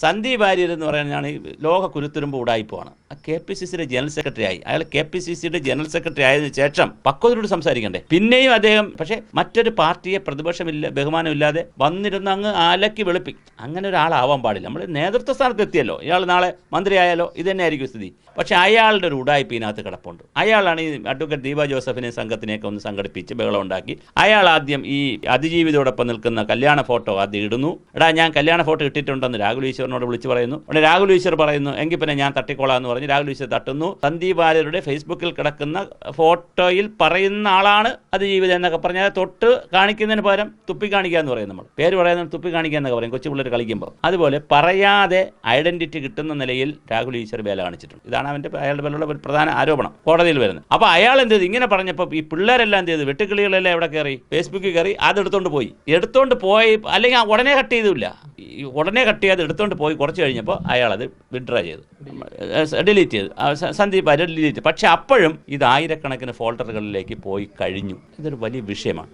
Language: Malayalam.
സന്ദീപ് വാര്യർ എന്ന് പറയുന്നതാണ് ലോക കുരുത്തുരുമ്പ് ഉടായിപ്പാണ്. KPCCയുടെ ജനറൽ സെക്രട്ടറി ആയി. അയാൾ KPCCയുടെ ജനറൽ സെക്രട്ടറി ആയതിനു ശേഷം പക്വതയോട് സംസാരിക്കണ്ടേ? പിന്നെയും അദ്ദേഹം പക്ഷേ മറ്റൊരു പാർട്ടിയെ പ്രതിപക്ഷമില്ല ബഹുമാനമില്ലാതെ വന്നിരുന്ന് അങ്ങ് അലക്കി വെളുപ്പിക്കും. അങ്ങനെ ഒരാളാവാൻ പാടില്ല. നമ്മൾ നേതൃത്വ സ്ഥാനത്ത് എത്തിയല്ലോ, ഇയാൾ നാളെ മന്ത്രിയായാലോ ഇത് തന്നെ ആയിരിക്കും സ്ഥിതി. പക്ഷേ അയാളുടെ ഒരു ഉടായ്പ ഇതിനകത്ത് കിടപ്പുണ്ട്. അയാളാണ് ഈ അഡ്വക്കേറ്റ് ദീപ ജോസഫിനെ സംഘത്തിനെയൊക്കെ ഒന്ന് സംഘടിപ്പിച്ച് ബഹളം ഉണ്ടാക്കി. അയാൾ ആദ്യം ഈ അതിജീവിതയോടൊപ്പം നിൽക്കുന്ന കല്യാണ ഫോട്ടോ ആദ്യം ഇടുന്നു. എടാ ഞാൻ കല്യാണ ഫോട്ടോ ഇട്ടിട്ടുണ്ടെന്ന് രാഹുൽ ഈശ്വറിനോട് വിളിച്ച് പറയുന്നു. അവിടെ രാഹുൽ ഈശ്വർ പറയുന്നു എങ്കിൽ പിന്നെ ഞാൻ തട്ടിക്കോളാന്ന് പറഞ്ഞ് രാഹുൽ ഈശ്വർ തട്ടുന്നു. സന്ദീപ് വാര്യരുടെ ഫേസ്ബുക്കിൽ കിടക്കുന്ന ഫോട്ടോയിൽ പറയുന്ന ആളാണ് അതിജീവിതം എന്നൊക്കെ പറഞ്ഞാൽ തൊട്ട് കാണിക്കുന്നതിന് പകരം തുപ്പി കാണിക്കുക എന്ന് പറയും. നമ്മൾ പേര് പറയുന്നത് തുപ്പി കാണിക്കുക എന്നൊക്കെ പറയും കൊച്ചു പിള്ളേർ കളിക്കുമ്പോൾ. അതുപോലെ പറയാതെ ഐഡന്റിറ്റി കിട്ടുന്ന നിലയിൽ രാഹുൽ ഈശ്വർ വേല കാണിച്ചിട്ടുണ്ട്. ഇതാണ് അയാളുടെ പേരിലുള്ള ഒരു പ്രധാന ആരോപണം കോടതിയിൽ വരുന്നത്. അപ്പോൾ അയാൾ എന്ത് ചെയ്തു? ഇങ്ങനെ പറഞ്ഞപ്പോൾ ഈ പിള്ളേരെല്ലാം എന്ത് ചെയ്തു? വെട്ടുക്കിളികളെല്ലാം എവിടെ കയറി? ഫേസ്ബുക്കിൽ കയറി അതെടുത്തോണ്ട് പോയി. അല്ലെങ്കിൽ ഉടനെ കട്ട് ചെയ്തില്ല. ഉടനെ കട്ട് ചെയ്ത് എടുത്തോണ്ട് പോയി. കുറച്ച് കഴിഞ്ഞപ്പോൾ അയാളത് വിഡ്രോ ചെയ്തു, ഡിലീറ്റ് ചെയ്തു. സന്ദീപ് വാര്യർ ഡിലീറ്റ്. പക്ഷെ അപ്പോഴും ഇത് ആയിരക്കണക്കിന് ഫോൾഡറുകളിലേക്ക് പോയി കഴിഞ്ഞു. ഇതൊരു വലിയ വിഷയമാണ്.